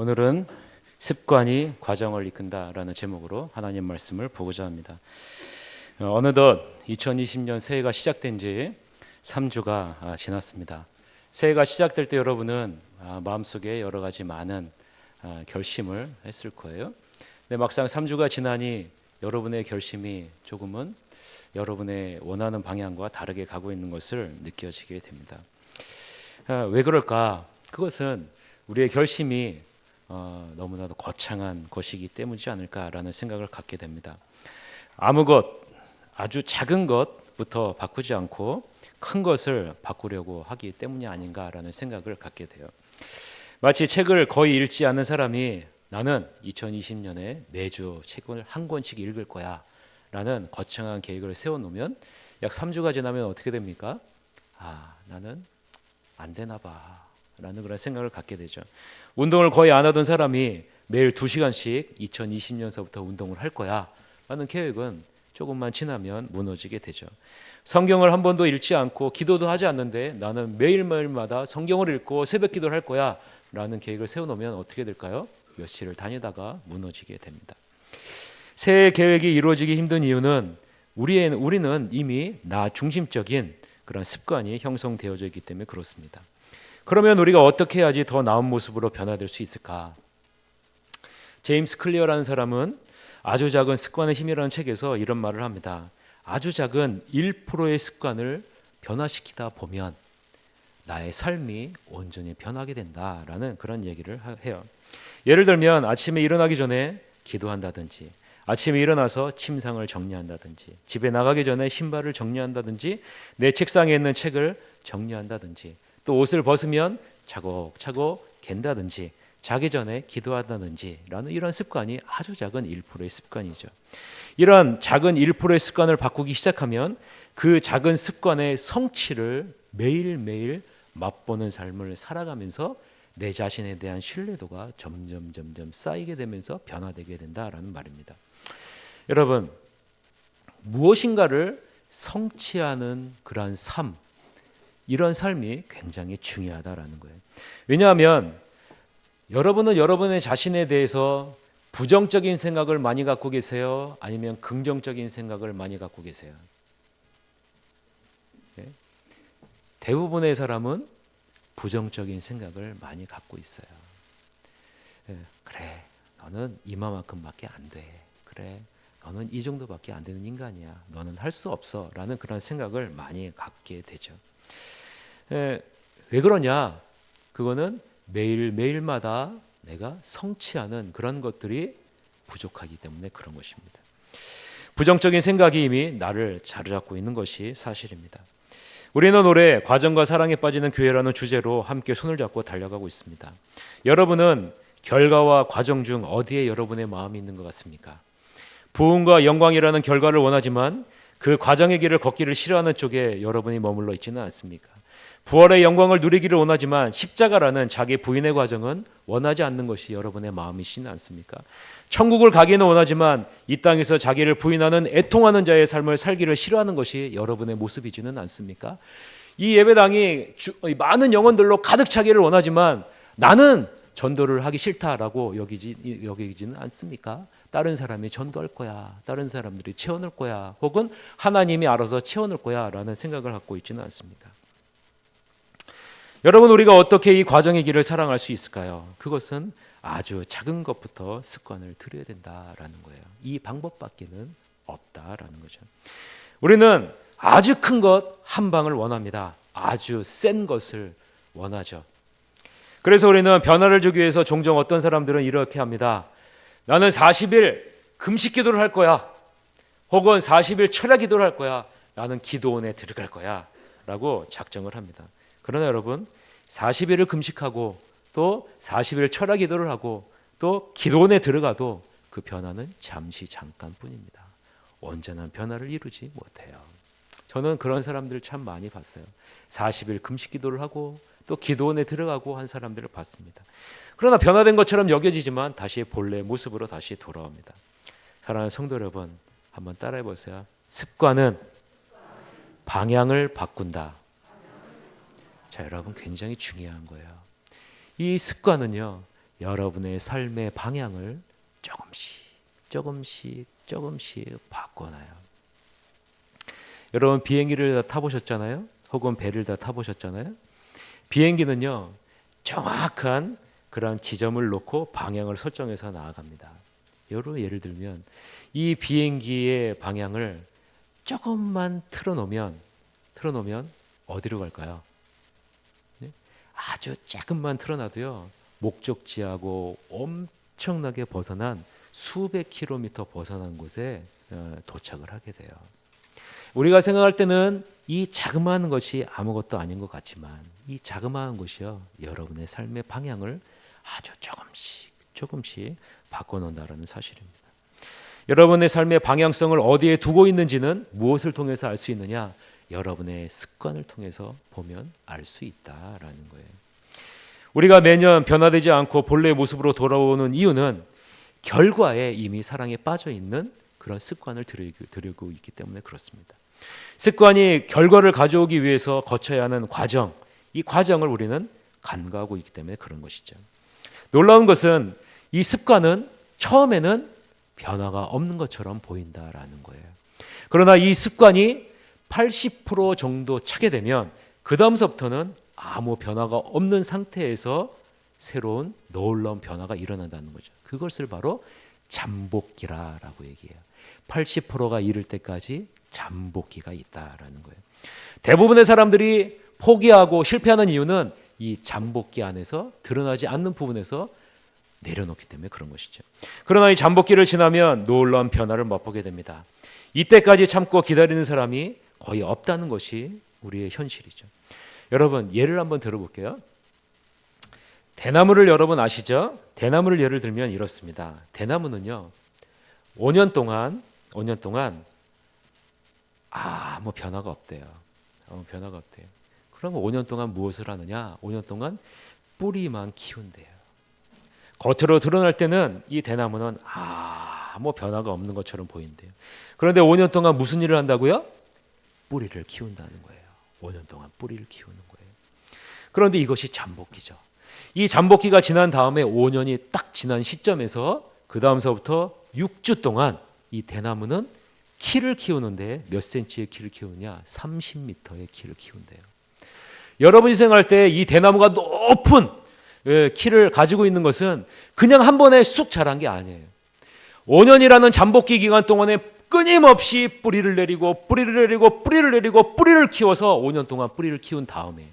오늘은 습관이 과정을 이끈다라는 제목으로 하나님 말씀을 보고자 합니다. 어느덧 2020년 새해가 시작된 지 3주가 지났습니다. 새해가 시작될 때 여러분은 마음속에 여러 가지 많은 결심을 했을 거예요. 근데 막상 3주가 지나니 여러분의 결심이 조금은 여러분의 원하는 방향과 다르게 가고 있는 것을 느껴지게 됩니다. 왜 그럴까? 그것은 우리의 결심이 너무나도 거창한 것이기 때문이지 않을까라는 생각을 갖게 됩니다. 아무 것, 아주 작은 것부터 바꾸지 않고 큰 것을 바꾸려고 하기 때문이 아닌가라는 생각을 갖게 돼요. 마치 책을 거의 읽지 않는 사람이 나는 2020년에 매주 책을 한 권씩 읽을 거야 라는 거창한 계획을 세워놓으면 약 3주가 지나면 어떻게 됩니까? 나는 안 되나 봐 라는 그런 생각을 갖게 되죠. 운동을 거의 안 하던 사람이 매일 2시간씩 2020년서부터 운동을 할 거야 라는 계획은 조금만 지나면 무너지게 되죠. 성경을 한 번도 읽지 않고 기도도 하지 않는데 나는 매일매일마다 성경을 읽고 새벽 기도를 할 거야 라는 계획을 세워놓으면 어떻게 될까요? 며칠을 다니다가 무너지게 됩니다. 새해 계획이 이루어지기 힘든 이유는 우리는 이미 나 중심적인 그런 습관이 형성되어져 있기 때문에 그렇습니다. 그러면 우리가 어떻게 해야지 더 나은 모습으로 변화될 수 있을까? 제임스 클리어라는 사람은 아주 작은 습관의 힘이라는 책에서 이런 말을 합니다. 아주 작은 1%의 습관을 변화시키다 보면 나의 삶이 온전히 변하게 된다라는 그런 얘기를 해요. 예를 들면 아침에 일어나기 전에 기도한다든지, 아침에 일어나서 침상을 정리한다든지, 집에 나가기 전에 신발을 정리한다든지, 내 책상에 있는 책을 정리한다든지, 또 옷을 벗으면 차곡차곡 갠다든지, 자기 전에 기도한다든지 라는 이런 습관이 아주 작은 1%의 습관이죠. 이런 작은 1%의 습관을 바꾸기 시작하면 그 작은 습관의 성취를 매일매일 맛보는 삶을 살아가면서 내 자신에 대한 신뢰도가 점점 쌓이게 되면서 변화되게 된다라는 말입니다. 여러분, 무엇인가를 성취하는 그러한 삶, 이런 삶이 굉장히 중요하다라는 거예요. 왜냐하면 여러분은 여러분의 자신에 대해서 부정적인 생각을 많이 갖고 계세요? 아니면 긍정적인 생각을 많이 갖고 계세요? 대부분의 사람은 부정적인 생각을 많이 갖고 있어요. 그래, 너는 이만큼밖에 안 돼. 그래, 너는 이 정도밖에 안 되는 인간이야. 너는 할 수 없어. 라는 그런 생각을 많이 갖게 되죠. 왜 그러냐? 그거는 매일마다 내가 성취하는 그런 것들이 부족하기 때문에 그런 것입니다. 부정적인 생각이 이미 나를 자리잡고 있는 것이 사실입니다. 우리는 올해 과정과 사랑에 빠지는 교회라는 주제로 함께 손을 잡고 달려가고 있습니다. 여러분은 결과와 과정 중 어디에 여러분의 마음이 있는 것 같습니까? 부흥과 영광이라는 결과를 원하지만 그 과정의 길을 걷기를 싫어하는 쪽에 여러분이 머물러 있지는 않습니까? 부활의 영광을 누리기를 원하지만 십자가라는 자기 부인의 과정은 원하지 않는 것이 여러분의 마음이시지 않습니까? 천국을 가기는 원하지만 이 땅에서 자기를 부인하는 애통하는 자의 삶을 살기를 싫어하는 것이 여러분의 모습이지는 않습니까? 이 예배당이 많은 영혼들로 가득 차기를 원하지만 나는 전도를 하기 싫다라고 여기지는 않습니까? 다른 사람이 전도할 거야, 다른 사람들이 채워넣을 거야, 혹은 하나님이 알아서 채워넣을 거야 라는 생각을 갖고 있지는 않습니까? 여러분, 우리가 어떻게 이 과정의 길을 사랑할 수 있을까요? 그것은 아주 작은 것부터 습관을 들여야 된다라는 거예요. 이 방법밖에는 없다라는 거죠. 우리는 아주 큰 것 한 방을 원합니다. 아주 센 것을 원하죠. 그래서 우리는 변화를 주기 위해서 종종 어떤 사람들은 이렇게 합니다. 나는 40일 금식 기도를 할 거야. 혹은 40일 철야 기도를 할 거야. 나는 기도원에 들어갈 거야 라고 작정을 합니다. 그러나 여러분, 40일을 금식하고 또 40일 철야 기도를 하고 또 기도원에 들어가도 그 변화는 잠깐뿐입니다. 온전한 변화를 이루지 못해요. 저는 그런 사람들을 참 많이 봤어요. 40일 금식 기도를 하고 또 기도원에 들어가고 한 사람들을 봤습니다. 그러나 변화된 것처럼 여겨지지만 다시 본래의 모습으로 다시 돌아옵니다. 사랑하는 성도 여러분, 한번 따라해 보세요. 습관은 방향을 바꾼다. 자, 여러분, 굉장히 중요한 거예요. 이 습관은요, 여러분의 삶의 방향을 조금씩 바꿔놔요. 여러분 비행기를 다 타보셨잖아요? 혹은 배를 다 타보셨잖아요? 비행기는요, 정확한 그런 지점을 놓고 방향을 설정해서 나아갑니다. 예를 들면 이 비행기의 방향을 조금만 틀어놓으면 어디로 갈까요? 네? 아주 조금만 틀어놔도요, 목적지하고 엄청나게 벗어난 수백 킬로미터 벗어난 곳에 도착을 하게 돼요. 우리가 생각할 때는 이 자그마한 것이 아무것도 아닌 것 같지만 이 자그마한 것이요, 여러분의 삶의 방향을 아주 조금씩 바꿔놓는다는 사실입니다. 여러분의 삶의 방향성을 어디에 두고 있는지는 무엇을 통해서 알 수 있느냐? 여러분의 습관을 통해서 보면 알 수 있다라는 거예요. 우리가 매년 변화되지 않고 본래의 모습으로 돌아오는 이유는 결과에 이미 사랑에 빠져 있는 그런 습관을 들이고 있기 때문에 그렇습니다. 습관이 결과를 가져오기 위해서 거쳐야 하는 과정, 이 과정을 우리는 간과하고 있기 때문에 그런 것이죠. 놀라운 것은 이 습관은 처음에는 변화가 없는 것처럼 보인다라는 거예요. 그러나 이 습관이 80% 정도 차게 되면 그 다음서부터는 아무 변화가 없는 상태에서 새로운 놀라운 변화가 일어난다는 거죠. 그것을 바로 잠복기라고 얘기해요. 80%가 이를 때까지 잠복기가 있다라는 거예요. 대부분의 사람들이 포기하고 실패하는 이유는 이 잠복기 안에서 드러나지 않는 부분에서 내려놓기 때문에 그런 것이죠. 그러나 이 잠복기를 지나면 놀라운 변화를 맛보게 됩니다. 이때까지 참고 기다리는 사람이 거의 없다는 것이 우리의 현실이죠. 여러분, 예를 한번 들어볼게요. 대나무를 여러분 아시죠? 대나무를 예를 들면 이렇습니다. 대나무는요, 5년 동안 아무 변화가 없대요. 변화가 없대요. 그러면 5년 동안 무엇을 하느냐? 5년 동안 뿌리만 키운대요. 겉으로 드러날 때는 이 대나무는 아무 변화가 없는 것처럼 보인대요. 그런데 5년 동안 무슨 일을 한다고요? 뿌리를 키운다는 거예요. 5년 동안 뿌리를 키우는 거예요. 그런데 이것이 잠복기죠. 이 잠복기가 지난 다음에 5년이 딱 지난 시점에서 그 다음서부터 6주 동안 이 대나무는 키를 키우는데 몇 센치의 키를 키우냐? 30m의 키를 키운대요. 여러분이 생각할 때 이 대나무가 높은 키를 가지고 있는 것은 그냥 한 번에 쑥 자란 게 아니에요. 5년이라는 잠복기 기간 동안에 끊임없이 뿌리를 내리고 뿌리를 키워서 5년 동안 뿌리를 키운 다음에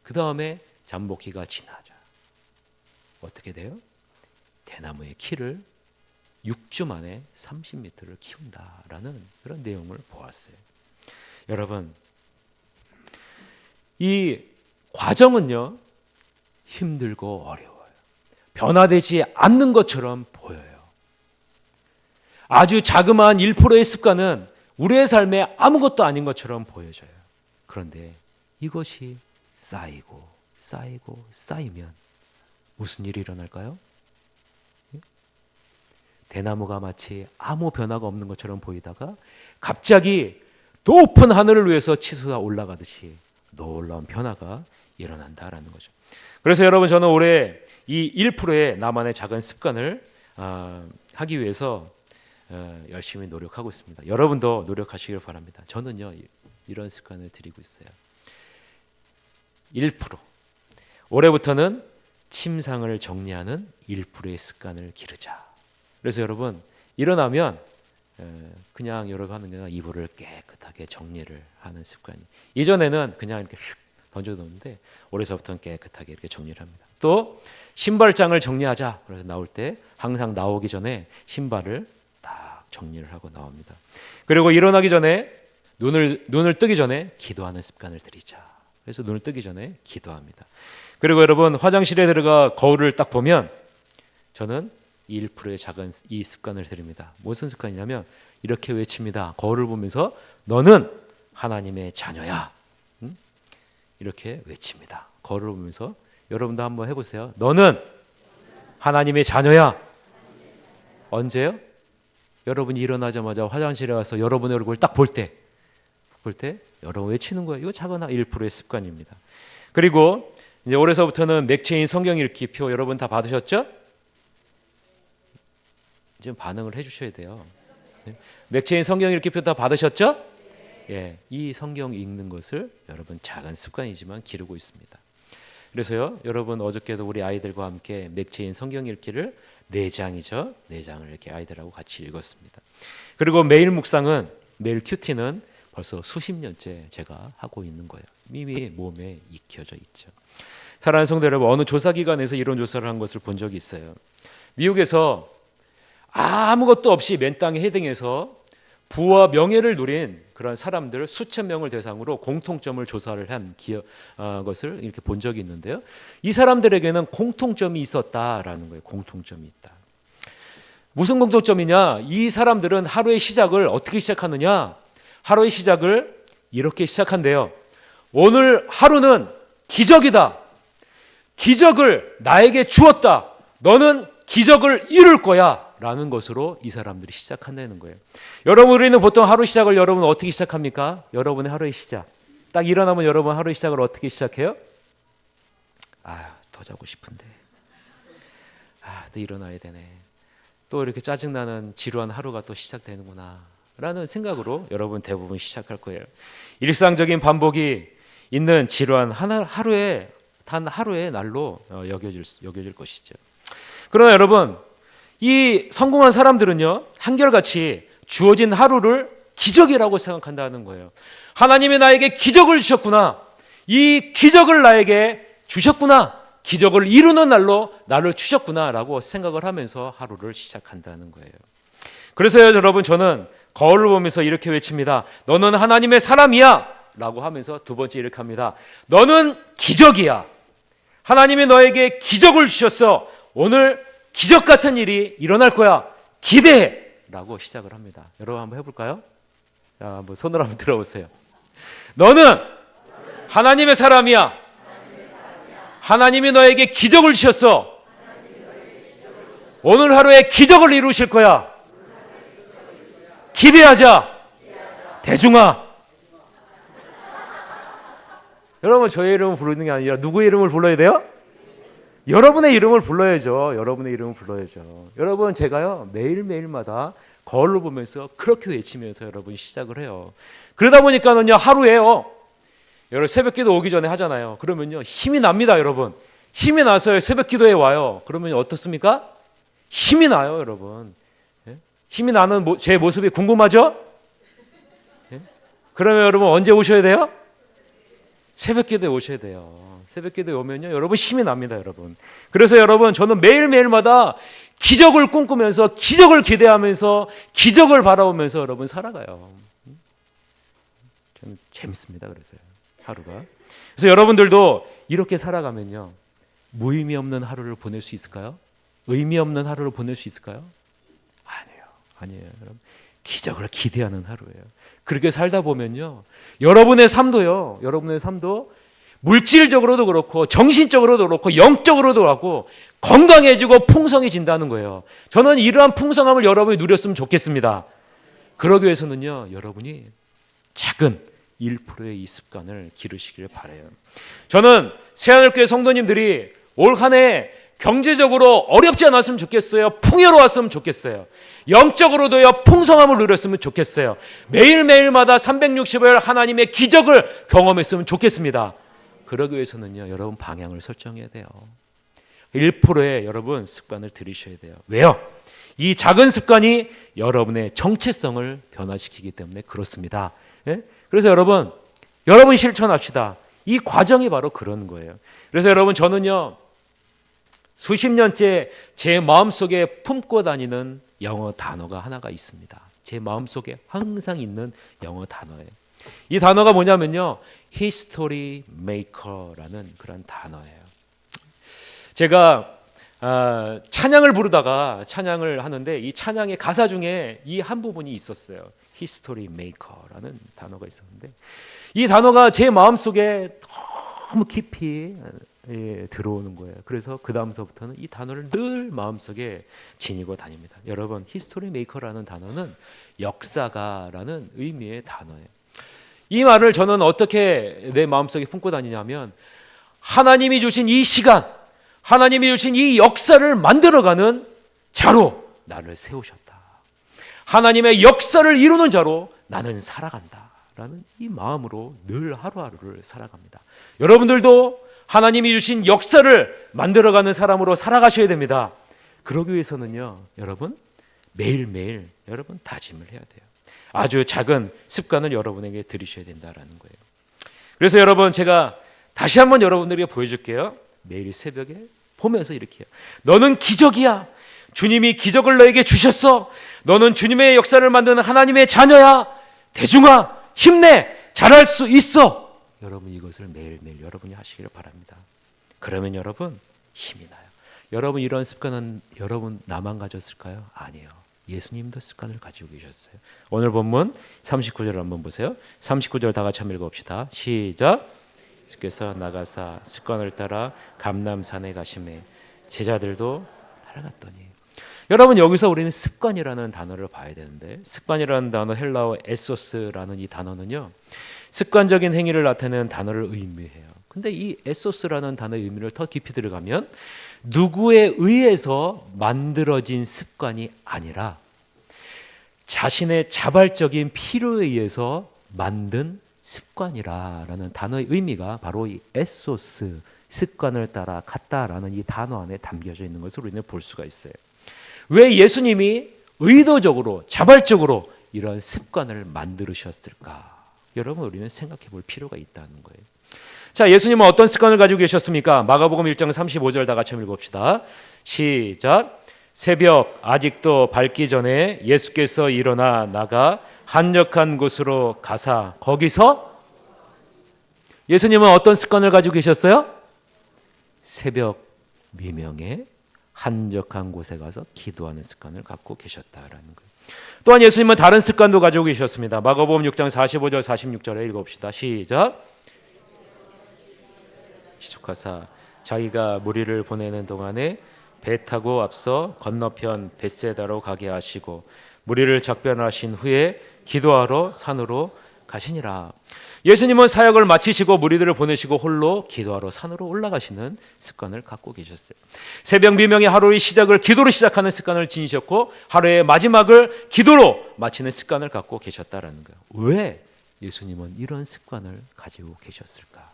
그 다음에 잠복기가 지나죠. 어떻게 돼요? 대나무의 키를 6주 만에 30m를 키운다라는 그런 내용을 보았어요. 여러분, 이 과정은요, 힘들고 어려워요. 변화되지 않는 것처럼 보여요. 아주 자그마한 1%의 습관은 우리의 삶에 아무것도 아닌 것처럼 보여져요. 그런데 이것이 쌓이면 무슨 일이 일어날까요? 대나무가 마치 아무 변화가 없는 것처럼 보이다가 갑자기 높은 하늘을 위해서 치솟아 올라가듯이 놀라운 변화가 일어난다라는 거죠. 그래서 여러분, 저는 올해 이 1%의 나만의 작은 습관을 하기 위해서 열심히 노력하고 있습니다. 여러분도 노력하시길 바랍니다. 저는요, 이런 습관을 들이고 있어요. 1%. 올해부터는 침상을 정리하는 1%의 습관을 기르자. 그래서 여러분, 일어나면 그냥 여러분 하는 게 아니라 이불을 깨끗하게 정리를 하는 습관이. 이전에는 그냥 이렇게 슉 던져놓는데 올해서부터는 깨끗하게 이렇게 정리를 합니다. 또 신발장을 정리하자. 그래서 나올 때 항상 나오기 전에 신발을 딱 정리를 하고 나옵니다. 그리고 일어나기 전에 눈을 뜨기 전에 기도하는 습관을 들이자. 그래서 눈을 뜨기 전에 기도합니다. 그리고 여러분, 화장실에 들어가 거울을 딱 보면 저는 1%의 작은 이 습관을 들입니다. 무슨 습관이냐면 이렇게 외칩니다. 거울을 보면서 너는 하나님의 자녀야. 이렇게 외칩니다. 거울을 보면서. 여러분도 한번 해보세요. 너는 하나님의 자녀야. 언제요? 여러분이 일어나자마자 화장실에 가서 여러분의 얼굴을 딱 볼 때 여러분 외치는 거예요. 이거 작은 1%의 습관입니다. 그리고 이제 올해서부터는 맥체인 성경 읽기표 여러분 다 받으셨죠? 좀 반응을 해주셔야 돼요. 맥체인 성경 읽기표 다 받으셨죠? 예, 이 성경 읽는 것을 여러분 작은 습관이지만 기르고 있습니다. 그래서요, 여러분 어저께도 우리 아이들과 함께 맥체인 성경 읽기를 4장이죠. 4장을 이렇게 아이들하고 같이 읽었습니다. 그리고 매일 묵상은, 매일 큐티는 벌써 수십 년째 제가 하고 있는 거예요. 이미 몸에 익혀져 있죠. 사랑하는 성도 여러분, 어느 조사기관에서 이런 조사를 한 것을 본 적이 있어요. 미국에서 아무것도 없이 맨 땅에 헤딩해서 부와 명예를 누린 그런 사람들 수천 명을 대상으로 공통점을 조사를 한 것을 이렇게 본 적이 있는데요. 이 사람들에게는 공통점이 있었다라는 거예요. 공통점이 있다. 무슨 공통점이냐? 이 사람들은 하루의 시작을 어떻게 시작하느냐? 하루의 시작을 이렇게 시작한대요. 오늘 하루는 기적이다. 기적을 나에게 주었다. 너는 기적을 이룰 거야. 라는 것으로 이 사람들이 시작한다는 거예요. 여러분, 우리는 보통 하루 시작을 여러분 어떻게 시작합니까? 여러분의 하루의 시작. 딱 일어나면 여러분 하루의 시작을 어떻게 시작해요? 더 자고 싶은데. 또 일어나야 되네. 또 이렇게 짜증나는 지루한 하루가 또 시작되는구나. 라는 생각으로 여러분 대부분 시작할 거예요. 일상적인 반복이 있는 지루한 단 하루의 날로 여겨질 것이죠. 그러나 여러분, 이 성공한 사람들은요, 한결같이 주어진 하루를 기적이라고 생각한다는 거예요. 하나님이 나에게 기적을 주셨구나. 이 기적을 나에게 주셨구나. 기적을 이루는 날로 나를 주셨구나 라고 생각을 하면서 하루를 시작한다는 거예요. 그래서요, 여러분, 저는 거울을 보면서 이렇게 외칩니다. 너는 하나님의 사람이야 라고 하면서 두 번째 이렇게 합니다. 너는 기적이야. 하나님이 너에게 기적을 주셨어. 오늘 기적 같은 일이 일어날 거야. 기대해! 라고 시작을 합니다. 여러분 한번 해볼까요? 자, 한번 손으로 한번 들어보세요. 너는 하나님의 사람이야. 하나님이 너에게 기적을 주셨어. 오늘 하루에 기적을 이루실 거야. 기대하자. 대중아. 여러분, 저의 이름을 부르는 게 아니라 누구의 이름을 불러야 돼요? 여러분의 이름을 불러야죠. 여러분의 이름을 불러야죠. 여러분, 제가요 매일매일마다 거울로 보면서 그렇게 외치면서 여러분 시작을 해요. 그러다 보니까는요, 하루에요, 여러분 새벽기도 오기 전에 하잖아요. 그러면요 힘이 납니다. 여러분 힘이 나서 새벽기도에 와요. 그러면 어떻습니까? 힘이 나요. 여러분 힘이 나는 제 모습이 궁금하죠? 그러면 여러분 언제 오셔야 돼요? 새벽기도에 오셔야 돼요. 새벽기도에 오면요 여러분 힘이 납니다. 여러분 그래서 여러분 저는 매일매일마다 기적을 꿈꾸면서 기적을 기대하면서 기적을 바라보면서 여러분 살아가요. 저는 재밌습니다. 그래서 하루가 그래서 여러분들도 이렇게 살아가면요 무의미 없는 하루를 보낼 수 있을까요? 의미 없는 하루를 보낼 수 있을까요? 아니에요. 여러분 기적을 기대하는 하루예요. 그렇게 살다 보면요 여러분의 삶도 물질적으로도 그렇고 정신적으로도 그렇고 영적으로도 그렇고 건강해지고 풍성해진다는 거예요. 저는 이러한 풍성함을 여러분이 누렸으면 좋겠습니다. 그러기 위해서는요 여러분이 작은 1%의 이 습관을 기르시길 바라요. 저는 새하늘교회 성도님들이 올 한 해 경제적으로 어렵지 않았으면 좋겠어요. 풍요로웠으면 좋겠어요. 영적으로도요 풍성함을 누렸으면 좋겠어요. 매일매일마다 365일 하나님의 기적을 경험했으면 좋겠습니다. 그러기 위해서는요 여러분 방향을 설정해야 돼요. 1%의 여러분 습관을 들이셔야 돼요. 왜요? 이 작은 습관이 여러분의 정체성을 변화시키기 때문에 그렇습니다. 예? 그래서 여러분 실천합시다. 이 과정이 바로 그런 거예요. 그래서 여러분 저는요 수십 년째 제 마음속에 품고 다니는 영어 단어가 하나가 있습니다. 제 마음속에 항상 있는 영어 단어예요. 이 단어가 뭐냐면요 히스토리 메이커라는 그런 단어예요. 제가 찬양을 부르다가 찬양을 하는데 이 찬양의 가사 중에 이 한 부분이 있었어요. 히스토리 메이커라는 단어가 있었는데 이 단어가 제 마음속에 너무 깊이 들어오는 거예요. 그래서 그 다음서부터는 이 단어를 늘 마음속에 지니고 다닙니다. 여러분 히스토리 메이커라는 단어는 역사가라는 의미의 단어예요. 이 말을 저는 어떻게 내 마음속에 품고 다니냐면 하나님이 주신 이 시간, 하나님이 주신 이 역사를 만들어가는 자로, 나를 세우셨다. 하나님의 역사를 이루는 자로 나는 살아간다 라는 이 마음으로 늘 하루하루를 살아갑니다. 여러분들도 하나님이 주신 역사를 만들어가는 사람으로 살아가셔야 됩니다. 그러기 위해서는요, 여러분 매일매일 여러분 다짐을 해야 돼요. 아주 작은 습관을 여러분에게 들이셔야 된다라는 거예요. 그래서 여러분, 제가 다시 한번 여러분들에게 보여줄게요. 매일 새벽에 보면서 이렇게 해요. 너는 기적이야. 주님이 기적을 너에게 주셨어. 너는 주님의 역사를 만드는 하나님의 자녀야. 대중아, 힘내. 잘할 수 있어. 여러분, 이것을 매일매일 여러분이 하시기를 바랍니다. 그러면 여러분 힘이 나요. 여러분, 이런 습관은 여러분 나만 가졌을까요? 아니에요. 예수님도 습관을 가지고 계셨어요. 오늘 본문 39절 한번 보세요. 39절 다 같이 한번 읽어봅시다. 시작. 예수께서 나가사 습관을 따라 감람산에 가시매 제자들도 따라갔더니. 여러분, 여기서 우리는 습관이라는 단어를 봐야 되는데, 습관이라는 단어, 헬라어 에소스라는 이 단어는요, 습관적인 행위를 나타내는 단어를 의미해요. 근데 이 에소스라는 단어의 의미를 더 깊이 들어가면 누구에 의해서 만들어진 습관이 아니라 자신의 자발적인 필요에 의해서 만든 습관이라는 단어의 의미가 바로 이 에소스, 습관을 따라 갔다라는 이 단어 안에 담겨져 있는 것을 우리는 볼 수가 있어요. 왜 예수님이 의도적으로 자발적으로 이런 습관을 만드셨을까? 여러분, 우리는 생각해 볼 필요가 있다는 거예요. 자, 예수님은 어떤 습관을 가지고 계셨습니까? 마가복음 1장 35절 다 같이 읽읍시다. 시작. 새벽 아직도 밝기 전에 예수께서 일어나 나가 한적한 곳으로 가사 거기서. 예수님은 어떤 습관을 가지고 계셨어요? 새벽 미명에 한적한 곳에 가서 기도하는 습관을 갖고 계셨다라는 거예요. 또한 예수님은 다른 습관도 가지고 계셨습니다. 마가복음 6장 45절 46절에 읽어봅시다. 시작. 시족하사 자기가 무리를 보내는 동안에 배 타고 앞서 건너편 벳세다로 가게 하시고 무리를 작별하신 후에 기도하러 산으로 가시니라. 예수님은 사역을 마치시고 무리들을 보내시고 홀로 기도하러 산으로 올라가시는 습관을 갖고 계셨어요. 새벽 미명의 하루의 시작을 기도로 시작하는 습관을 지니셨고 하루의 마지막을 기도로 마치는 습관을 갖고 계셨다라는 거예요. 왜 예수님은 이런 습관을 가지고 계셨을까?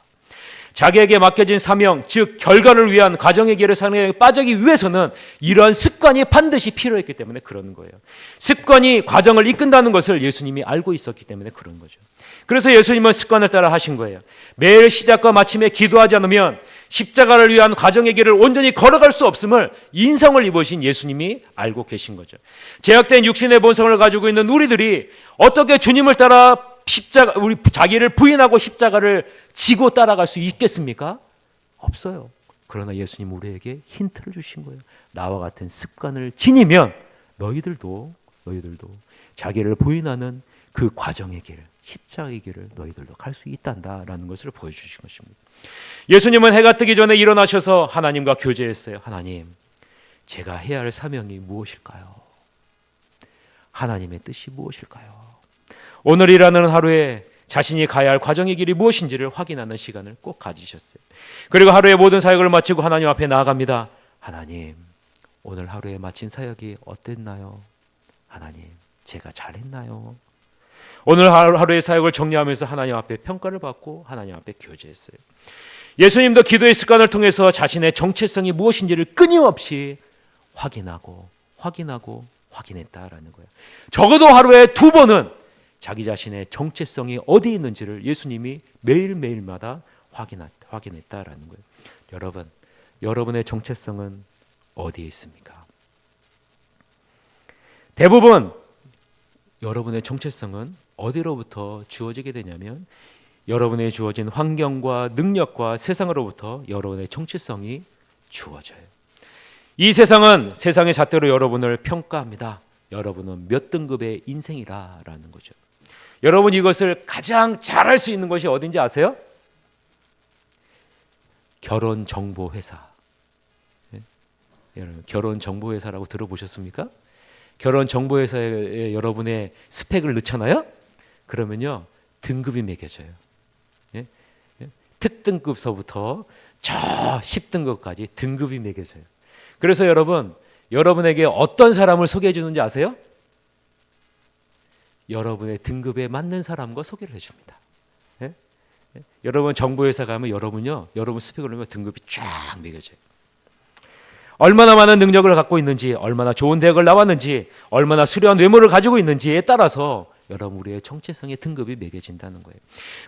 자기에게 맡겨진 사명, 즉 결과를 위한 과정의 길을 상에 빠지기 위해서는 이러한 습관이 반드시 필요했기 때문에 그런 거예요. 습관이 과정을 이끈다는 것을 예수님이 알고 있었기 때문에 그런 거죠. 그래서 예수님은 습관을 따라 하신 거예요. 매일 시작과 마침에 기도하지 않으면 십자가를 위한 과정의 길을 온전히 걸어갈 수 없음을 인성을 입으신 예수님이 알고 계신 거죠. 제약된 육신의 본성을 가지고 있는 우리들이 어떻게 주님을 따라 우리 자기를 부인하고 십자가를 지고 따라갈 수 있겠습니까? 없어요. 그러나 예수님 우리에게 힌트를 주신 거예요. 나와 같은 습관을 지니면 너희들도 자기를 부인하는 그 과정의 길, 십자가의 길을 너희들도 갈 수 있단다라는 것을 보여주신 것입니다. 예수님은 해가 뜨기 전에 일어나셔서 하나님과 교제했어요. 하나님, 제가 해야 할 사명이 무엇일까요? 하나님의 뜻이 무엇일까요? 오늘이라는 하루에 자신이 가야 할 과정의 길이 무엇인지를 확인하는 시간을 꼭 가지셨어요. 그리고 하루의 모든 사역을 마치고 하나님 앞에 나아갑니다. 하나님, 오늘 하루에 마친 사역이 어땠나요? 하나님, 제가 잘했나요? 오늘 하루의 사역을 정리하면서 하나님 앞에 평가를 받고 하나님 앞에 교제했어요. 예수님도 기도의 습관을 통해서 자신의 정체성이 무엇인지를 끊임없이 확인했다라는 거예요. 적어도 하루에 2번은 자기 자신의 정체성이 어디에 있는지를 예수님이 매일매일마다 확인했다라는 거예요. 여러분, 여러분의 정체성은 어디에 있습니까? 대부분 여러분의 정체성은 어디로부터 주어지게 되냐면 여러분의 주어진 환경과 능력과 세상으로부터 여러분의 정체성이 주어져요. 이 세상은 세상의 잣대로 여러분을 평가합니다. 여러분은 몇 등급의 인생이라는 거죠. 여러분, 이것을 가장 잘할 수 있는 것이 어딘지 아세요? 결혼정보회사. 여러분, 결혼정보회사라고 들어보셨습니까? 결혼정보회사에 여러분의 스펙을 넣잖아요. 그러면요, 등급이 매겨져요. 특등급서부터 저 10등급까지 등급이 매겨져요. 그래서 여러분, 여러분에게 어떤 사람을 소개해 주는지 아세요? 여러분의 등급에 맞는 사람과 소개를 해줍니다. 예? 예? 여러분 정부회사 가면 여러분 스펙을 넣으면 등급이 쫙 매겨져요. 얼마나 많은 능력을 갖고 있는지, 얼마나 좋은 대학을 나왔는지, 얼마나 수려한 외모를 가지고 있는지에 따라서 여러분 우리의 정체성의 등급이 매겨진다는 거예요.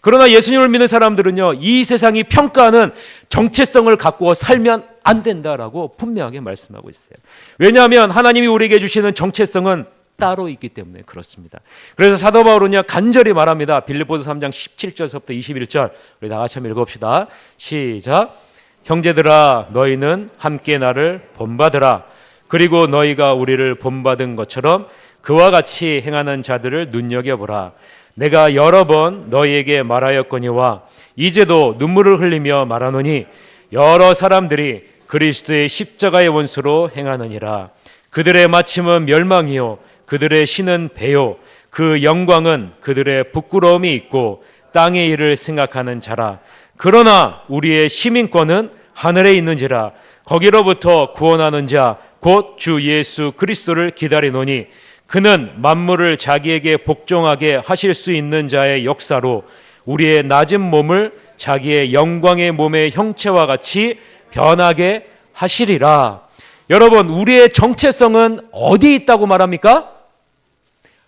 그러나 예수님을 믿는 사람들은요, 이 세상이 평가하는 정체성을 갖고 살면 안 된다라고 분명하게 말씀하고 있어요. 왜냐하면 하나님이 우리에게 주시는 정체성은 따로 있기 때문에 그렇습니다. 그래서 사도 바울은요 간절히 말합니다. 빌립보서 3장 17절부터 21절 우리 다 같이 한번 읽어봅시다. 시작. 형제들아 너희는 함께 나를 본받으라. 그리고 너희가 우리를 본받은 것처럼 그와 같이 행하는 자들을 눈여겨보라. 내가 여러 번 너희에게 말하였거니와 이제도 눈물을 흘리며 말하노니 여러 사람들이 그리스도의 십자가의 원수로 행하느니라. 그들의 마침은 멸망이요 그들의 신은 배요 그 영광은 그들의 부끄러움이 있고 땅의 일을 생각하는 자라. 그러나 우리의 시민권은 하늘에 있는지라. 거기로부터 구원하는 자 곧 주 예수 그리스도를 기다리노니 그는 만물을 자기에게 복종하게 하실 수 있는 자의 역사로 우리의 낮은 몸을 자기의 영광의 몸의 형체와 같이 변하게 하시리라. 여러분 우리의 정체성은 어디에 있다고 말합니까?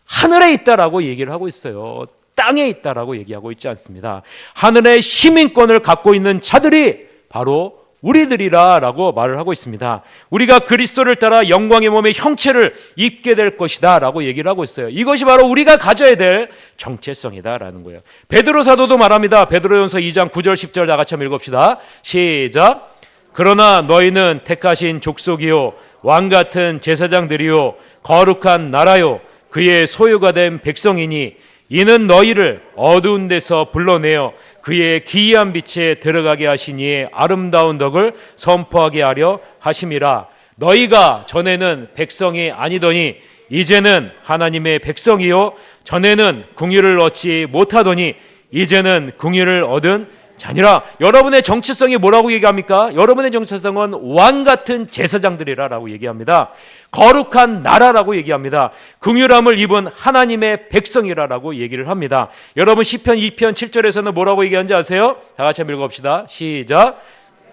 하늘에 있다라고 얘기를 하고 있어요. 땅에 있다라고 얘기하고 있지 않습니다. 하늘의 시민권을 갖고 있는 자들이 바로 우리들이라라고 말을 하고 있습니다. 우리가 그리스도를 따라 영광의 몸의 형체를 입게 될 것이다 라고 얘기를 하고 있어요. 이것이 바로 우리가 가져야 될 정체성이다라는 거예요. 베드로 사도도 말합니다. 베드로전서 2장 9절 10절 다 같이 한번 읽읍시다. 시작. 그러나 너희는 택하신 족속이요 왕같은 제사장들이요 거룩한 나라요 그의 소유가 된 백성이니 이는 너희를 어두운 데서 불러내어 그의 기이한 빛에 들어가게 하신 이의 아름다운 덕을 선포하게 하려 하심이라. 너희가 전에는 백성이 아니더니 이제는 하나님의 백성이요 전에는 궁유를 얻지 못하더니 이제는 궁유를 얻은 자니라. 여러분의 정체성이 뭐라고 얘기합니까? 여러분의 정체성은 왕같은 제사장들이라고 얘기합니다. 거룩한 나라라고 얘기합니다. 긍휼함을 입은 하나님의 백성이라고 얘기를 합니다. 여러분 시편 2편 7절에서는 뭐라고 얘기하는지 아세요? 다 같이 한번 읽어봅시다. 시작.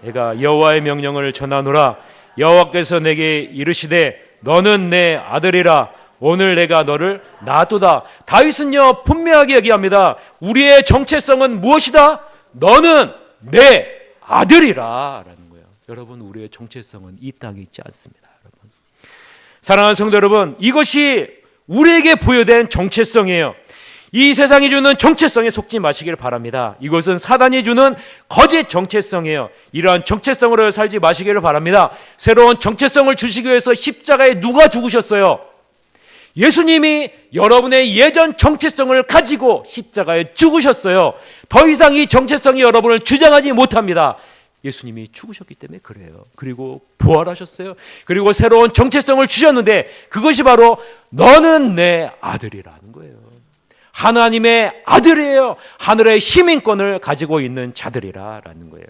내가 여호와의 명령을 전하노라. 여호와께서 내게 이르시되 너는 내 아들이라. 오늘 내가 너를 낳았도다. 다윗은요 분명하게 얘기합니다. 우리의 정체성은 무엇이다? 너는 내 아들이라 라는 거예요. 여러분 우리의 정체성은 이 땅에 있지 않습니다. 여러분. 사랑하는 성도 여러분, 이것이 우리에게 부여된 정체성이에요. 이 세상이 주는 정체성에 속지 마시길 바랍니다. 이것은 사단이 주는 거짓 정체성이에요. 이러한 정체성으로 살지 마시기를 바랍니다. 새로운 정체성을 주시기 위해서 십자가에 누가 죽으셨어요? 예수님이 여러분의 예전 정체성을 가지고 십자가에 죽으셨어요. 더 이상 이 정체성이 여러분을 주장하지 못합니다. 예수님이 죽으셨기 때문에 그래요. 그리고 부활하셨어요. 그리고 새로운 정체성을 주셨는데 그것이 바로 너는 내 아들이라는 거예요. 하나님의 아들이에요. 하늘의 시민권을 가지고 있는 자들이라는 거예요.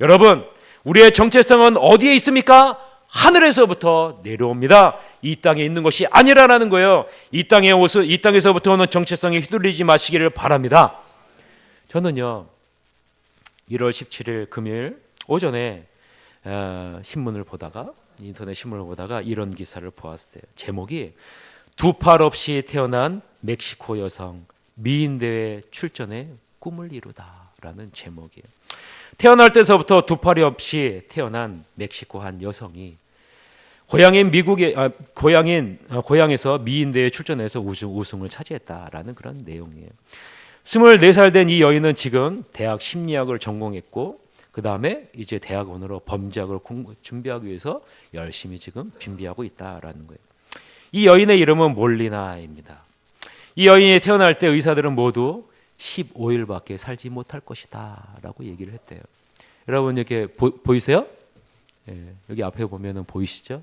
여러분, 우리의 정체성은 어디에 있습니까? 하늘에서부터 내려옵니다. 이 땅에 있는 것이 아니라는 거예요. 이 땅에서부터 오는 정체성에 휘둘리지 마시기를 바랍니다. 저는요 1월 17일 금요일 오전에 신문을 보다가 인터넷 신문을 보다가 이런 기사를 보았어요. 제목이 두 팔 없이 태어난 멕시코 여성 미인 대회 출전에 꿈을 이루다라는 제목이에요. 태어날 때서부터 두 팔이 없이 태어난 멕시코 한 여성이 고향에서 미인 대회 출전해서 우승을 차지했다라는 그런 내용이에요. 24살 된 이 여인은 지금 대학 심리학을 전공했고 그 다음에 이제 대학원으로 범죄학을 준비하기 위해서 열심히 지금 준비하고 있다라는 거예요. 이 여인의 이름은 몰리나입니다. 이 여인이 태어날 때 의사들은 모두 15일밖에 살지 못할 것이다 라고 얘기를 했대요. 여러분 이렇게 보이세요? 예, 여기 앞에 보면은 보이시죠?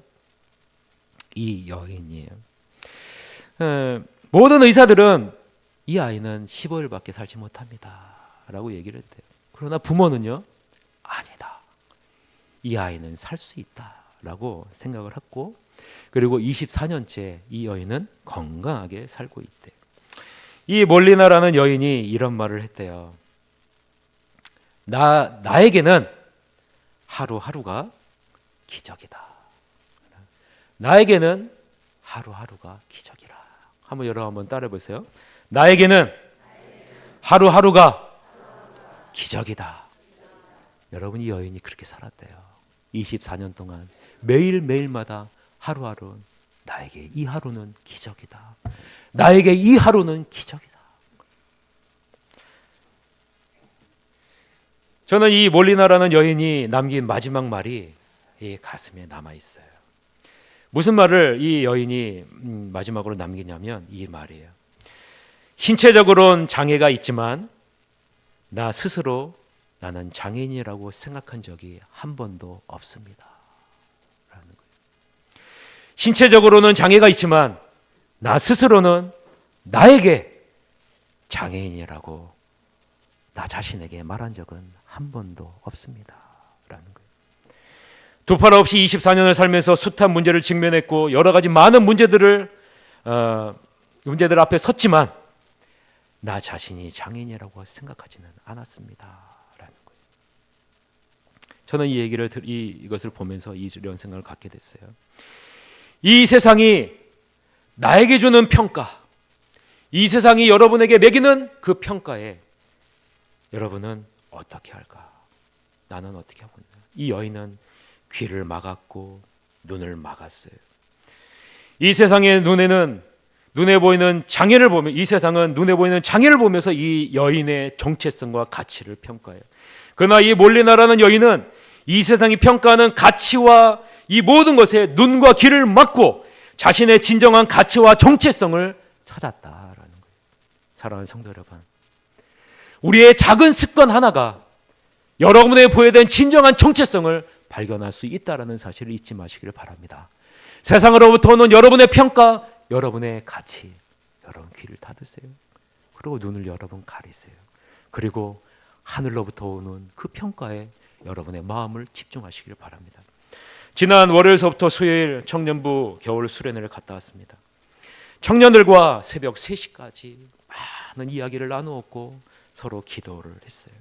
이 여인이에요. 모든 의사들은 이 아이는 15일밖에 살지 못합니다 라고 얘기를 했대요. 그러나 부모는요, 아니다, 이 아이는 살 수 있다 라고 생각을 했고, 그리고 24년째 이 여인은 건강하게 살고 있대. 이 몰리나라는 여인이 이런 말을 했대요. 나에게는 하루하루가 기적이다. 나에게는 하루하루가 기적이라. 여러분 따라해 보세요. 나에게는 하루하루가 기적이다. 여러분, 이 여인이 그렇게 살았대요. 24년 동안 매일매일마다 하루하루, 나에게 이 하루는 기적이다. 나에게 이 하루는 기적이다. 저는 이 몰리나라는 여인이 남긴 마지막 말이 이 가슴에 남아 있어요. 무슨 말을 이 여인이 마지막으로 남기냐면 이 말이에요. 신체적으로는 장애가 있지만 나 스스로 나는 장애인이라고 생각한 적이 한 번도 없습니다. 라는 거예요. 신체적으로는 장애가 있지만 나 스스로는 나에게 장애인이라고 나 자신에게 말한 적은 한 번도 없습니다. 라는 거예요. 두 팔 없이 24년을 살면서 숱한 문제를 직면했고 여러 가지 많은 문제들 앞에 섰지만 나 자신이 장애인이라고 생각하지는 않았습니다. 라는 거예요. 저는 이것을 보면서 이런 생각을 갖게 됐어요. 이 세상이 나에게 주는 평가, 이 세상이 여러분에게 매기는 그 평가에 여러분은 어떻게 할까? 나는 어떻게 하고 있나? 이 여인은 귀를 막았고 눈을 막았어요. 이 세상의 눈에 보이는 장애를 보며, 이 세상은 눈에 보이는 장애를 보면서 이 여인의 정체성과 가치를 평가해요. 그러나 이 몰리나라는 여인은 이 세상이 평가하는 가치와 이 모든 것에 눈과 귀를 막고 자신의 진정한 가치와 정체성을 찾았다라는 거예요. 사랑하는 성도 여러분, 우리의 작은 습관 하나가 여러분에게 보여된 진정한 정체성을 발견할 수 있다는 사실을 잊지 마시기를 바랍니다. 세상으로부터 오는 여러분의 평가, 여러분의 가치, 여러분 귀를 닫으세요. 그리고 눈을 여러분 가리세요. 그리고 하늘로부터 오는 그 평가에 여러분의 마음을 집중하시기를 바랍니다. 지난 월요일서부터 수요일 청년부 겨울 수련회를 갔다 왔습니다. 청년들과 새벽 3시까지 많은 이야기를 나누었고 서로 기도를 했어요.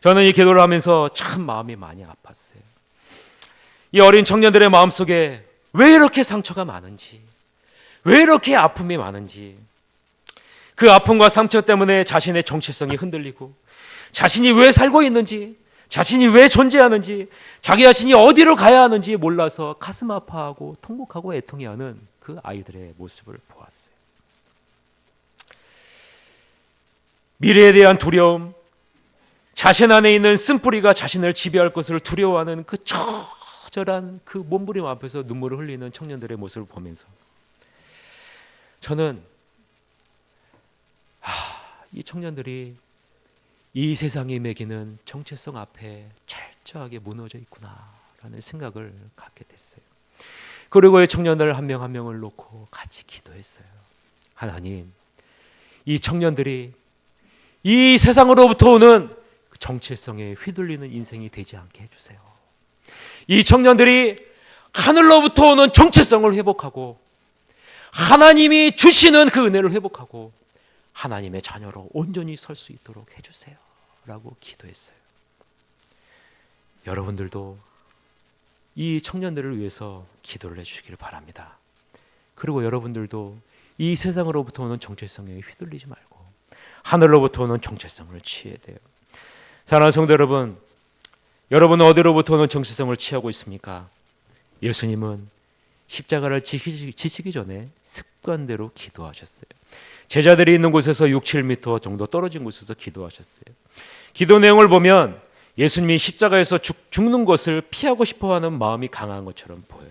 저는 이 기도를 하면서 참 마음이 많이 아팠어요. 이 어린 청년들의 마음속에 왜 이렇게 상처가 많은지, 왜 이렇게 아픔이 많은지, 그 아픔과 상처 때문에 자신의 정체성이 흔들리고 자신이 왜 살고 있는지, 자신이 왜 존재하는지, 자기 자신이 어디로 가야 하는지 몰라서 가슴 아파하고 통곡하고 애통해하는 그 아이들의 모습을 보았어요. 미래에 대한 두려움, 자신 안에 있는 쓴뿌리가 자신을 지배할 것을 두려워하는 그 처절한 그 몸부림 앞에서 눈물을 흘리는 청년들의 모습을 보면서 저는 이 청년들이 이 세상이 매기는 정체성 앞에 철저하게 무너져 있구나라는 생각을 갖게 됐어요. 그리고 이 청년들 한 명 한 명을 놓고 같이 기도했어요. 하나님, 이 청년들이 이 세상으로부터 오는 정체성에 휘둘리는 인생이 되지 않게 해주세요. 이 청년들이 하늘로부터 오는 정체성을 회복하고 하나님이 주시는 그 은혜를 회복하고 하나님의 자녀로 온전히 설 수 있도록 해주세요 라고 기도했어요. 여러분들도 이 청년들을 위해서 기도를 해주시기를 바랍니다. 그리고 여러분들도 이 세상으로부터 오는 정체성에 휘둘리지 말고 하늘로부터 오는 정체성을 취해야 돼요. 사랑하는 성도 여러분, 여러분은 어디로부터 오는 정체성을 취하고 있습니까? 예수님은 십자가를 지시기 전에 습관대로 기도하셨어요. 제자들이 있는 곳에서 6, 7m 정도 떨어진 곳에서 기도하셨어요. 기도 내용을 보면 예수님이 십자가에서 죽는 것을 피하고 싶어하는 마음이 강한 것처럼 보여요.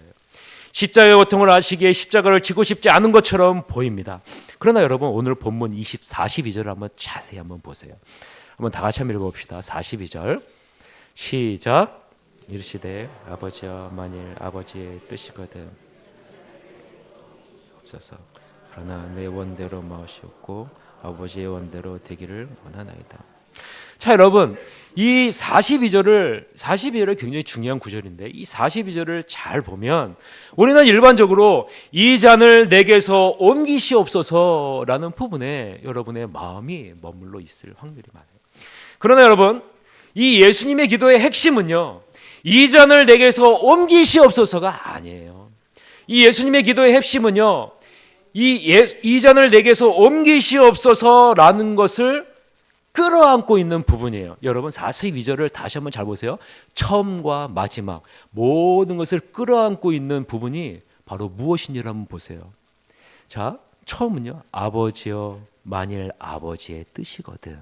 십자가의 고통을 아시기에 십자가를 지고 싶지 않은 것처럼 보입니다. 그러나 여러분, 오늘 본문 42절을 한번 자세히 한번 보세요. 한번 다 같이 한번 읽어봅시다. 42절 시작. 이르시되 아버지여, 만일 아버지의 뜻이거든 없어서 그러나 내 원대로 마시옵고 아버지의 원대로 되기를 원하나이다. 자, 여러분, 이 42절을 굉장히 중요한 구절인데 이 42절을 잘 보면 우리는 일반적으로 이 잔을 내게서 옮기시옵소서라는 부분에 여러분의 마음이 머물러 있을 확률이 많아요. 그러나 여러분, 이 예수님의 기도의 핵심은요, 이 잔을 내게서 옮기시옵소서가 아니에요. 이 예수님의 기도의 핵심은요, 이 잔을 내게서 옮기시옵소서라는 것을 끌어안고 있는 부분이에요. 여러분 42절을 다시 한번 잘 보세요. 처음과 마지막 모든 것을 끌어안고 있는 부분이 바로 무엇인지를 한번 보세요. 자, 처음은요, 아버지여 만일 아버지의 뜻이거든.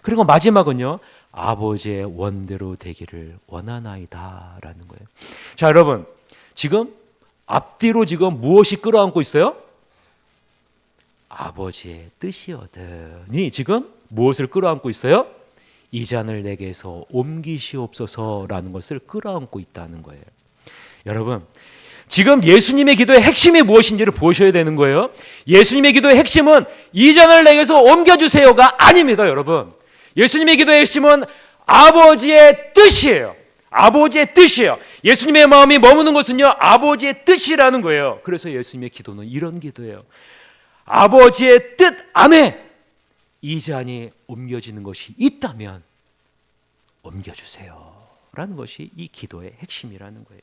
그리고 마지막은요, 아버지의 원대로 되기를 원하나이다 라는 거예요. 자, 여러분, 지금 앞뒤로 지금 무엇이 끌어안고 있어요? 아버지의 뜻이거든이 지금 무엇을 끌어안고 있어요? 이 잔을 내게서 옮기시옵소서라는 것을 끌어안고 있다는 거예요. 여러분, 지금 예수님의 기도의 핵심이 무엇인지를 보셔야 되는 거예요. 예수님의 기도의 핵심은 이 잔을 내게서 옮겨주세요가 아닙니다, 여러분. 예수님의 기도의 핵심은 아버지의 뜻이에요. 아버지의 뜻이에요. 예수님의 마음이 머무는 것은요, 아버지의 뜻이라는 거예요. 그래서 예수님의 기도는 이런 기도예요. 아버지의 뜻 안에 이 잔이 옮겨지는 것이 있다면 옮겨주세요 라는 것이 이 기도의 핵심이라는 거예요.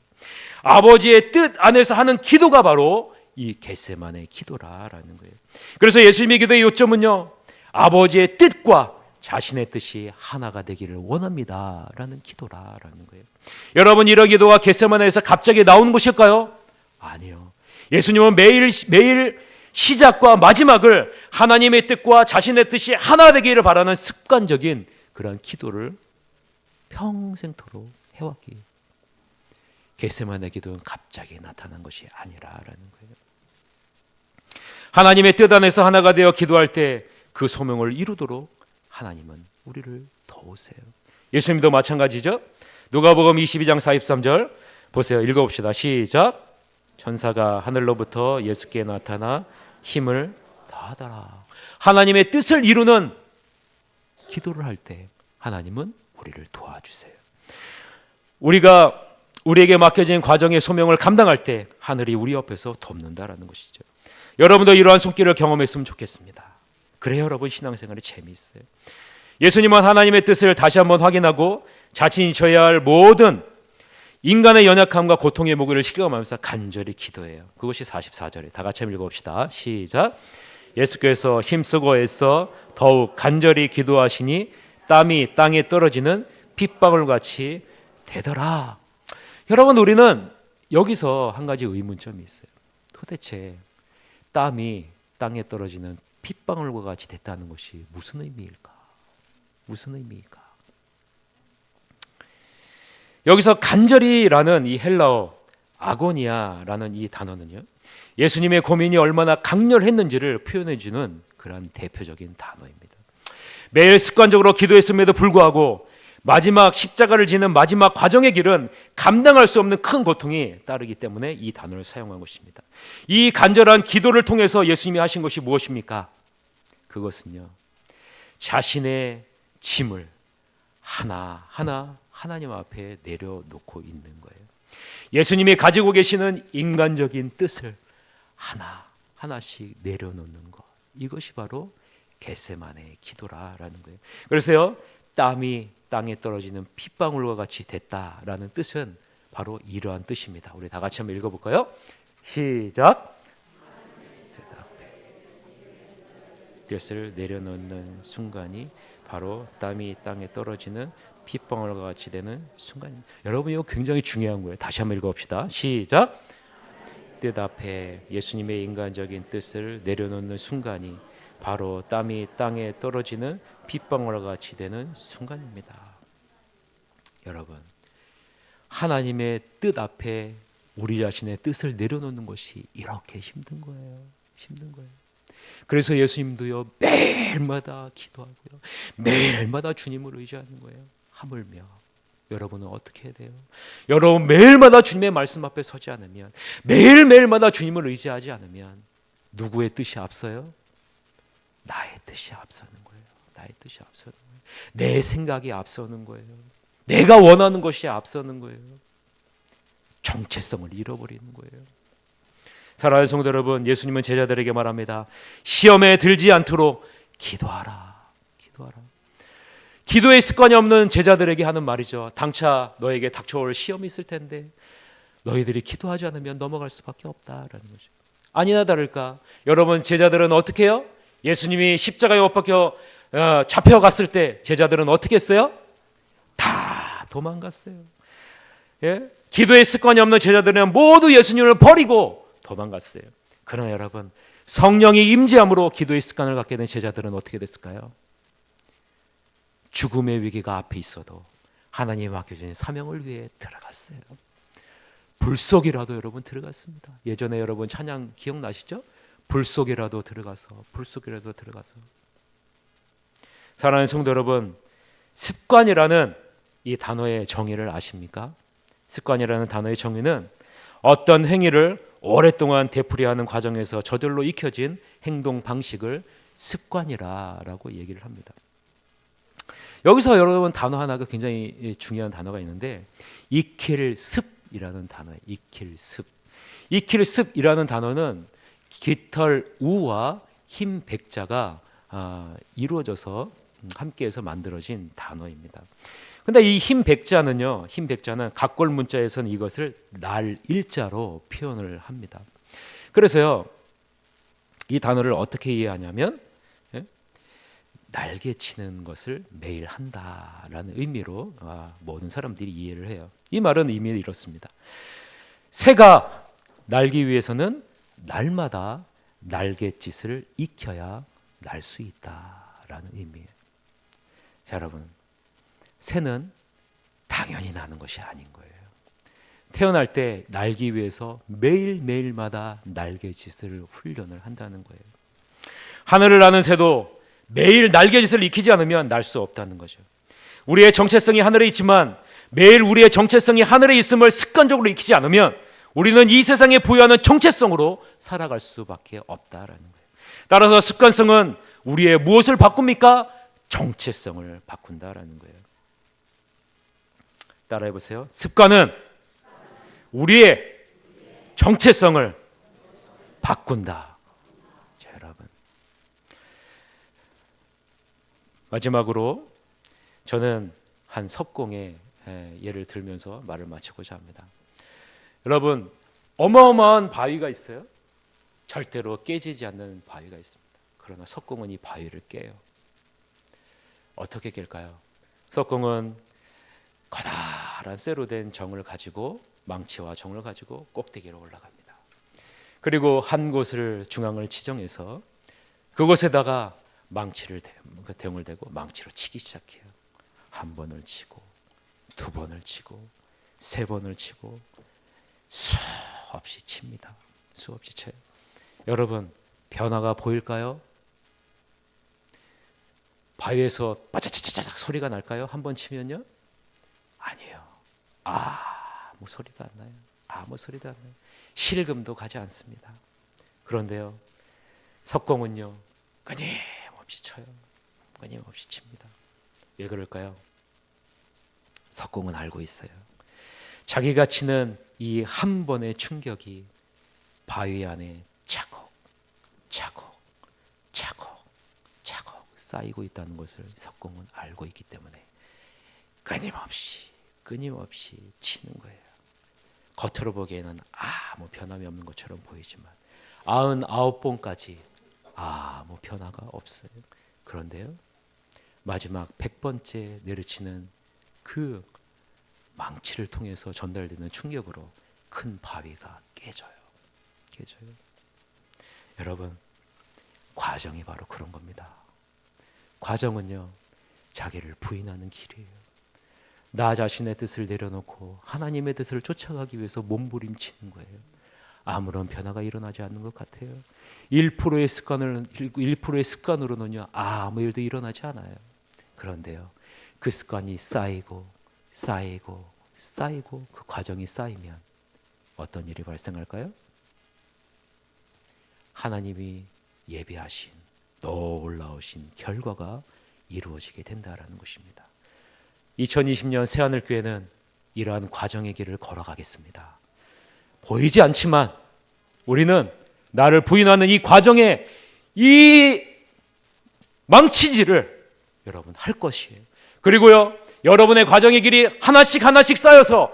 아버지의 뜻 안에서 하는 기도가 바로 이 겟세마네 기도라는 거예요. 그래서 예수님의 기도의 요점은요, 아버지의 뜻과 자신의 뜻이 하나가 되기를 원합니다 라는 기도라는 거예요. 여러분, 이런 기도가 겟세마네에서 갑자기 나오는 것일까요? 아니요. 예수님은 매일 시작과 마지막을 하나님의 뜻과 자신의 뜻이 하나 되기를 바라는 습관적인 그런 기도를 평생토록 해왔기에 겟세마네 기도는 갑자기 나타난 것이 아니라라는 거예요. 하나님의 뜻 안에서 하나가 되어 기도할 때 그 소명을 이루도록 하나님은 우리를 도우세요. 예수님도 마찬가지죠. 누가복음 22장 43절 보세요. 읽어봅시다. 시작. 천사가 하늘로부터 예수께 나타나 힘을 다하더라. 하나님의 뜻을 이루는 기도를 할 때 하나님은 우리를 도와주세요. 우리에게 맡겨진 과정의 소명을 감당할 때 하늘이 우리 옆에서 돕는다라는 것이죠. 여러분도 이러한 손길을 경험했으면 좋겠습니다. 그래요, 여러분, 신앙생활이 재미있어요. 예수님은 하나님의 뜻을 다시 한번 확인하고 자신이 져야 할 모든 인간의 연약함과 고통의 무게를 실감하면서 간절히 기도해요. 그것이 44절에 다 같이 읽어봅시다. 시작. 예수께서 힘쓰고 애써 더욱 간절히 기도하시니 땀이 땅에 떨어지는 핏방울같이 되더라. 여러분, 우리는 여기서 한 가지 의문점이 있어요. 도대체 땀이 땅에 떨어지는 핏방울과 같이 됐다는 것이 무슨 의미일까? 무슨 의미일까? 여기서 간절히라는 이 헬라어 아고니아라는 이 단어는요, 예수님의 고민이 얼마나 강렬했는지를 표현해 주는 그런 대표적인 단어입니다. 매일 습관적으로 기도했음에도 불구하고 마지막 십자가를 지는 마지막 과정의 길은 감당할 수 없는 큰 고통이 따르기 때문에 이 단어를 사용한 것입니다. 이 간절한 기도를 통해서 예수님이 하신 것이 무엇입니까? 그것은요, 자신의 짐을 하나하나 하나님 앞에 내려놓고 있는 거예요. 예수님이 가지고 계시는 인간적인 뜻을 하나하나씩 내려놓는 것, 이것이 바로 겟세마네의 기도라는 거예요. 그래서요, 땀이 땅에 떨어지는 핏방울과 같이 됐다라는 뜻은 바로 이러한 뜻입니다. 우리 다 같이 한번 읽어볼까요? 시작. 뜻을 내려놓는 순간이 바로 땀이 땅에 떨어지는 핏방울과 같이 되는 순간입니다. 여러분, 이거 굉장히 중요한 거예요. 다시 한번 읽어봅시다. 시작. 뜻 앞에 예수님의 인간적인 뜻을 내려놓는 순간이 바로 땀이 땅에 떨어지는 핏방울과 같이 되는 순간입니다. 여러분, 하나님의 뜻 앞에 우리 자신의 뜻을 내려놓는 것이 이렇게 힘든 거예요. 힘든 거예요. 그래서 예수님도요, 매일마다 기도하고요, 매일마다 주님을 의지하는 거예요. 하물며 여러분은 어떻게 해야 돼요? 여러분, 매일마다 주님의 말씀 앞에 서지 않으면, 매일매일마다 주님을 의지하지 않으면 누구의 뜻이 앞서요? 나의 뜻이 앞서는 거예요. 나의 뜻이 앞서는 거예요. 내 생각이 앞서는 거예요. 내가 원하는 것이 앞서는 거예요. 정체성을 잃어버리는 거예요. 사랑하는 성도 여러분, 예수님은 제자들에게 말합니다. 시험에 들지 않도록 기도하라. 기도하라. 기도의 습관이 없는 제자들에게 하는 말이죠. 당차 너에게 닥쳐올 시험이 있을 텐데 너희들이 기도하지 않으면 넘어갈 수밖에 없다라는 거죠. 아니나 다를까 여러분, 제자들은 어떻게 해요? 예수님이 십자가에 못 박혀 잡혀갔을 때 제자들은 어떻게 했어요? 다 도망갔어요. 예? 기도의 습관이 없는 제자들은 모두 예수님을 버리고 도망갔어요. 그러나 여러분, 성령이 임재함으로 기도의 습관을 갖게 된 제자들은 어떻게 됐을까요? 죽음의 위기가 앞에 있어도 하나님이 맡겨주신 사명을 위해 들어갔어요. 불 속이라도 여러분 들어갔습니다. 예전에 여러분 찬양 기억나시죠? 불 속이라도 들어가서, 불 속이라도 들어가서. 사랑하는 성도 여러분, 습관이라는 이 단어의 정의를 아십니까? 습관이라는 단어의 정의는 어떤 행위를 오랫동안 되풀이하는 과정에서 저절로 익혀진 행동 방식을 습관이라고 얘기를 합니다. 여기서 여러분 단어 하나가 굉장히 중요한 단어가 있는데 익힐 습이라는 단어예요. 익힐 습. 익힐 습이라는 단어는 깃털 우와 흰 백자가 이루어져서 함께해서 만들어진 단어입니다. 근데 이 흰 백자는요, 흰 백자는 각골 문자에서는 이것을 날 일자로 표현을 합니다. 그래서요, 이 단어를 어떻게 이해하냐면 날개치는 것을 매일 한다라는 의미로 모든 사람들이 이해를 해요. 이 말은 의미는 이렇습니다. 새가 날기 위해서는 날마다 날갯짓을 익혀야 날 수 있다라는 의미예요. 자, 여러분, 새는 당연히 나는 것이 아닌 거예요. 태어날 때 날기 위해서 매일매일마다 날갯짓을 훈련을 한다는 거예요. 하늘을 나는 새도 매일 날갯짓을 익히지 않으면 날 수 없다는 거죠. 우리의 정체성이 하늘에 있지만 매일 우리의 정체성이 하늘에 있음을 습관적으로 익히지 않으면 우리는 이 세상에 부여하는 정체성으로 살아갈 수밖에 없다라는 거예요. 따라서 습관성은 우리의 무엇을 바꿉니까? 정체성을 바꾼다라는 거예요. 따라해 보세요. 습관은 우리의 정체성을 바꾼다. 자, 여러분, 마지막으로 저는 한 석공의 예를 들면서 말을 마치고자 합니다. 여러분, 어마어마한 바위가 있어요. 절대로 깨지지 않는 바위가 있습니다. 그러나 석공은 이 바위를 깨요. 어떻게 깰까요? 석공은 커다란 쇠로 된 정을 가지고, 망치와 정을 가지고 꼭대기로 올라갑니다. 그리고 한 곳을 중앙을 지정해서 그곳에다가 망치를 대용을 대고 망치로 치기 시작해요. 한 번을 치고, 두 번을 치고, 세 번을 치고, 수없이 칩니다. 수없이 쳐요. 여러분, 변화가 보일까요? 바위에서 빠자자자작 소리가 날까요? 한 번 치면요? 아니에요. 아무 소리도 안 나요. 아무 소리도 안 나요. 실금도 가지 않습니다. 그런데요, 석공은요, 끊임없이 쳐요. 끊임없이 칩니다. 왜 그럴까요? 석공은 알고 있어요. 자기가 치는 이 한 번의 충격이 바위 안에 차곡, 차곡, 차곡, 차곡 쌓이고 있다는 것을 석공은 알고 있기 때문에 끊임없이 치는 거예요. 겉으로 보기에는 아무 변함이 없는 것처럼 보이지만 99번까지 아무 변화가 없어요. 그런데요, 마지막 100번째 내리치는 그 망치를 통해서 전달되는 충격으로 큰 바위가 깨져요. 여러분, 과정이 바로 그런 겁니다. 과정은요, 자기를 부인하는 길이에요. 나 자신의 뜻을 내려놓고 하나님의 뜻을 쫓아가기 위해서 몸부림치는 거예요. 아무런 변화가 일어나지 않는 것 같아요. 1%의 습관으로는요, 아무 일도 일어나지 않아요. 그런데요, 그 습관이 쌓이고 그 과정이 쌓이면 어떤 일이 발생할까요? 하나님이 예비하신 놀라우신 결과가 이루어지게 된다라는 것입니다. 2020년 새하늘교회는 이러한 과정의 길을 걸어가겠습니다. 보이지 않지만 우리는 나를 부인하는 이 과정에 이 망치질을 여러분 할 것이에요. 그리고요, 여러분의 과정의 길이 하나씩 하나씩 쌓여서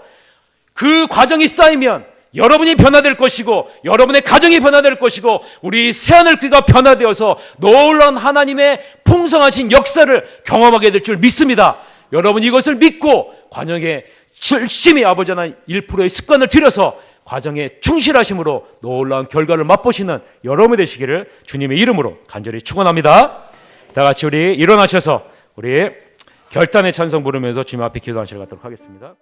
그 과정이 쌓이면 여러분이 변화될 것이고 여러분의 가정이 변화될 것이고 우리 새하늘교회가 변화되어서 놀라운 하나님의 풍성하신 역사를 경험하게 될 줄 믿습니다. 여러분 이것을 믿고 과정에 열심히 아버지 하나님 1%의 습관을 들여서 과정에 충실하심으로 놀라운 결과를 맛보시는 여러분이 되시기를 주님의 이름으로 간절히 축원합니다. 다 같이 우리 일어나셔서 우리 결단의 찬송 부르면서 주님 앞에 기도하시러 가도록 하겠습니다.